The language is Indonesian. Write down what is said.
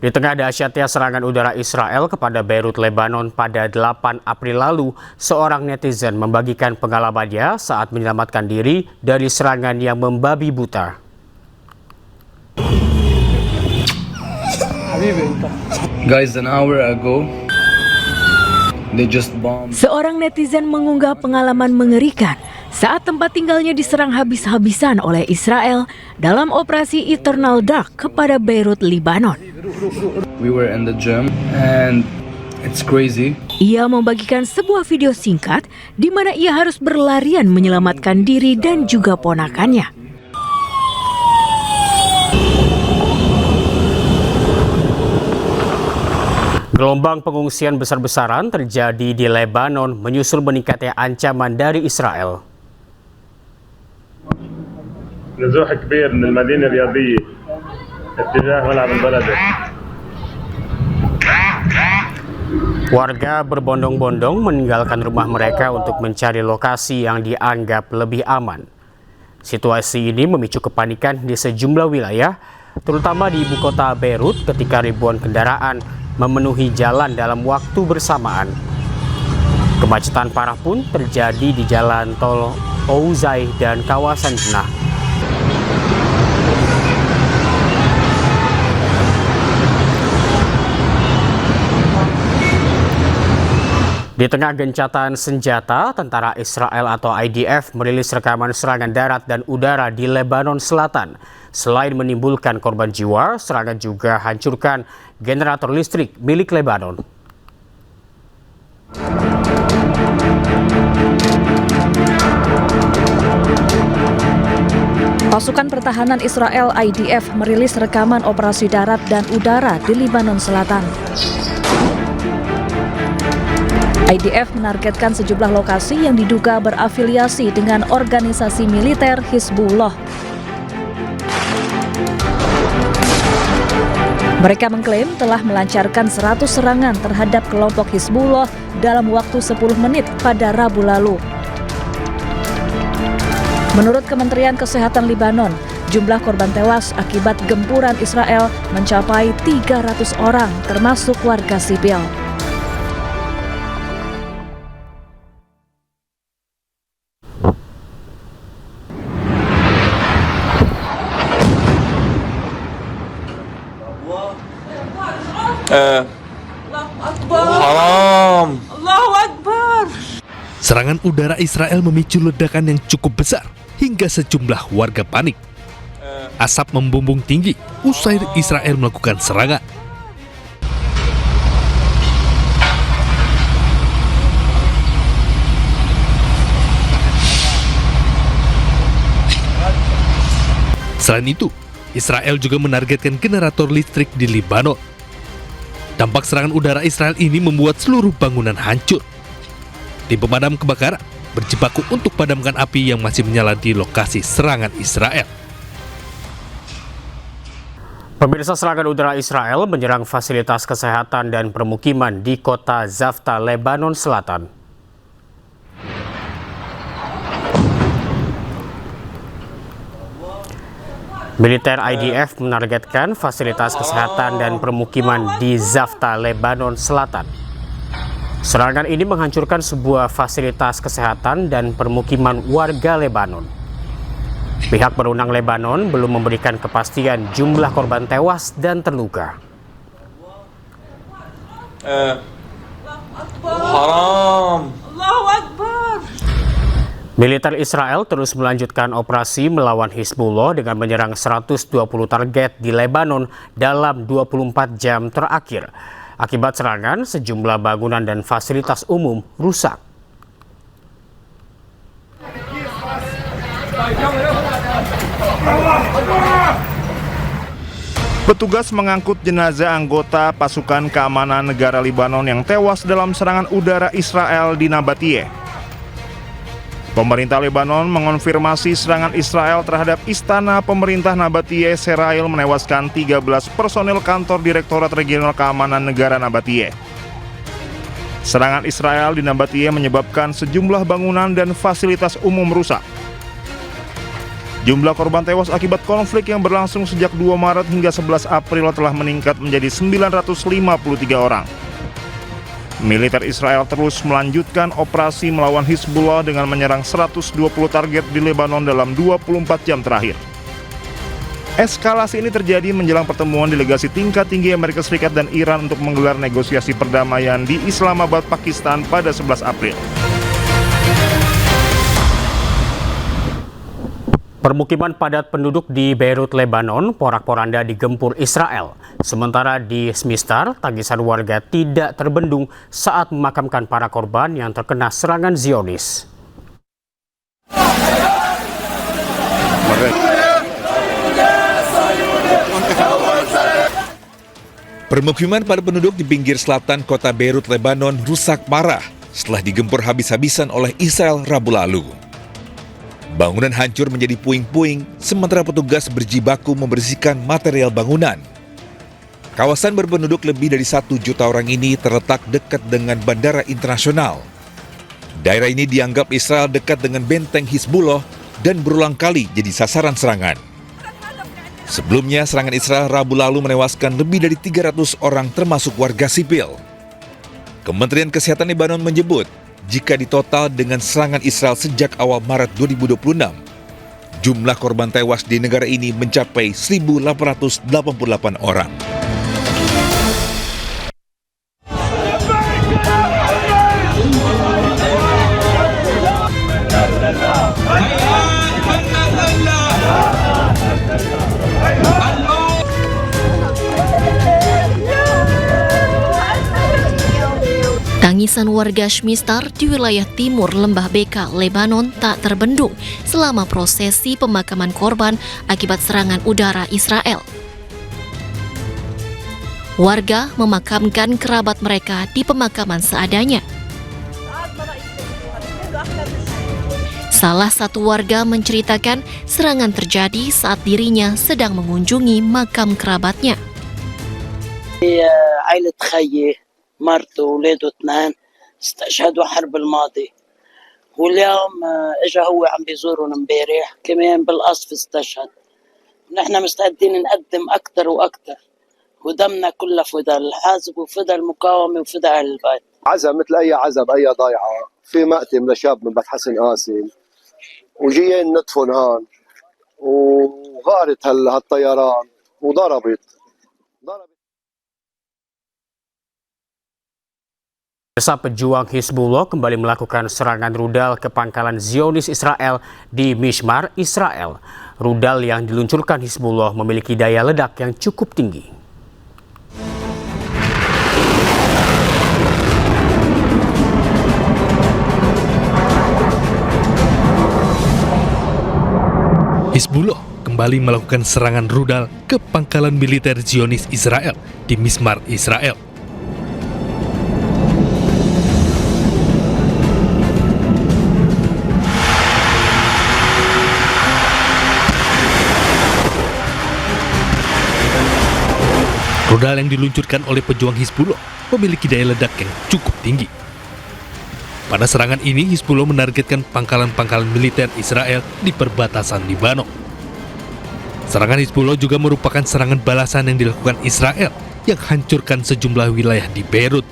Di tengah dahsyatnya serangan udara Israel kepada Beirut, Lebanon pada 8 April lalu, seorang netizen membagikan pengalamannya saat menyelamatkan diri dari serangan yang membabi buta. Guys, an hour ago, they just bombed. Seorang netizen mengunggah pengalaman mengerikan saat tempat tinggalnya diserang habis-habisan oleh Israel dalam operasi Eternal Dark kepada Beirut, Lebanon. We were in the gym and it's crazy. Ia membagikan sebuah video singkat di mana ia harus berlarian menyelamatkan diri dan juga ponakannya. Gelombang pengungsian besar-besaran terjadi di Lebanon menyusul meningkatnya ancaman dari Israel. نزوح كبير من المدينة الرياضية اتجاه ملعب البلد. Warga berbondong-bondong meninggalkan rumah mereka untuk mencari lokasi yang dianggap lebih aman. Situasi ini memicu kepanikan di sejumlah wilayah, terutama di ibu kota Beirut ketika ribuan kendaraan memenuhi jalan dalam waktu bersamaan. Kemacetan parah pun terjadi di jalan tol Ouzai dan kawasan Jenah. Di tengah gencatan senjata, tentara Israel atau IDF merilis rekaman serangan darat dan udara di Lebanon Selatan. Selain menimbulkan korban jiwa, serangan juga hancurkan generator listrik milik Lebanon. Pasukan pertahanan Israel IDF merilis rekaman operasi darat dan udara di Lebanon Selatan. IDF menargetkan sejumlah lokasi yang diduga berafiliasi dengan organisasi militer Hizbullah. Mereka mengklaim telah melancarkan 100 serangan terhadap kelompok Hizbullah dalam waktu 10 menit pada Rabu lalu. Menurut Kementerian Kesehatan Lebanon, jumlah korban tewas akibat gempuran Israel mencapai 300 orang, termasuk warga sipil. Haram. Allahu Akbar. Serangan udara Israel memicu ledakan yang cukup besar hingga sejumlah warga panik. Asap membumbung tinggi usai Israel melakukan serangan. Selain itu, Israel juga menargetkan generator listrik di Lebanon. Dampak serangan udara Israel ini membuat seluruh bangunan hancur. Tim pemadam kebakaran berjibaku untuk padamkan api yang masih menyala di lokasi serangan Israel. Pemirsa, serangan udara Israel menyerang fasilitas kesehatan dan permukiman di kota Zafta, Lebanon Selatan. Militer IDF menargetkan fasilitas kesehatan dan permukiman di Zafta, Lebanon Selatan. Serangan ini menghancurkan sebuah fasilitas kesehatan dan permukiman warga Lebanon. Pihak berwenang Lebanon belum memberikan kepastian jumlah korban tewas dan terluka. Haram. Allahu Akbar. Militer Israel terus melanjutkan operasi melawan Hizbullah dengan menyerang 120 target di Lebanon dalam 24 jam terakhir. Akibat serangan, sejumlah bangunan dan fasilitas umum rusak. Petugas mengangkut jenazah anggota pasukan keamanan negara Lebanon yang tewas dalam serangan udara Israel di Nabatiyeh. Pemerintah Lebanon mengonfirmasi serangan Israel terhadap istana pemerintah Nabatiyeh Serail menewaskan 13 personel kantor Direktorat Regional Keamanan Negara Nabatiyeh. Serangan Israel di Nabatiyeh menyebabkan sejumlah bangunan dan fasilitas umum rusak. Jumlah korban tewas akibat konflik yang berlangsung sejak 2 Maret hingga 11 April telah meningkat menjadi 953 orang. Militer Israel terus melanjutkan operasi melawan Hizbullah dengan menyerang 120 target di Lebanon dalam 24 jam terakhir. Eskalasi ini terjadi menjelang pertemuan delegasi tingkat tinggi Amerika Serikat dan Iran untuk menggelar negosiasi perdamaian di Islamabad, Pakistan pada 11 April. Permukiman padat penduduk di Beirut, Lebanon, porak-poranda digempur Israel. Sementara di Mistar, tangisan warga tidak terbendung saat memakamkan para korban yang terkena serangan Zionis. Permukiman padat penduduk di pinggir selatan kota Beirut, Lebanon rusak parah setelah digempur habis-habisan oleh Israel Rabu lalu. Bangunan hancur menjadi puing-puing, sementara petugas berjibaku membersihkan material bangunan. Kawasan berpenduduk lebih dari 1 juta orang ini terletak dekat dengan bandara internasional. Daerah ini dianggap Israel dekat dengan benteng Hizbullah dan berulang kali jadi sasaran serangan. Sebelumnya, serangan Israel Rabu lalu menewaskan lebih dari 300 orang termasuk warga sipil. Kementerian Kesehatan Lebanon menyebut, jika ditotal dengan serangan Israel sejak awal Maret 2026, jumlah korban tewas di negara ini mencapai 1.888 orang. Tangisan warga Mistar di wilayah timur Lembah Beka, Lebanon tak terbendung selama prosesi pemakaman korban akibat serangan udara Israel. Warga memakamkan kerabat mereka di pemakaman seadanya. Salah satu warga menceritakan serangan terjadi saat dirinya sedang mengunjungi makam kerabatnya. مرته وولاده 2 استشهدوا حرب الماضي واليوم اجى هو عم بيزورهم امبارح كمان بالقصف استشهد. نحن مستعدين نقدم اكثر واكثر ودمنا كله فدا الحزب وفدا المقاومه وفدا اهل البيت. عزا مثل اي عزا باي ضيعه في مأتم لشاب من بيت حسن قاسم وجيين ندفن هان وغارت هالطيران وضربت. Pejuang Hizbullah kembali melakukan serangan rudal ke pangkalan Zionis Israel di Mishmar, Israel. Rudal yang diluncurkan Hizbullah memiliki daya ledak yang cukup tinggi. Hizbullah kembali melakukan serangan rudal ke pangkalan militer Zionis Israel di Mishmar, Israel. Rudal yang diluncurkan oleh pejuang Hizbullah memiliki daya ledak yang cukup tinggi. Pada serangan ini, Hizbullah menargetkan pangkalan-pangkalan militer Israel di perbatasan Lebanon. Serangan Hizbullah juga merupakan serangan balasan yang dilakukan Israel yang hancurkan sejumlah wilayah di Beirut.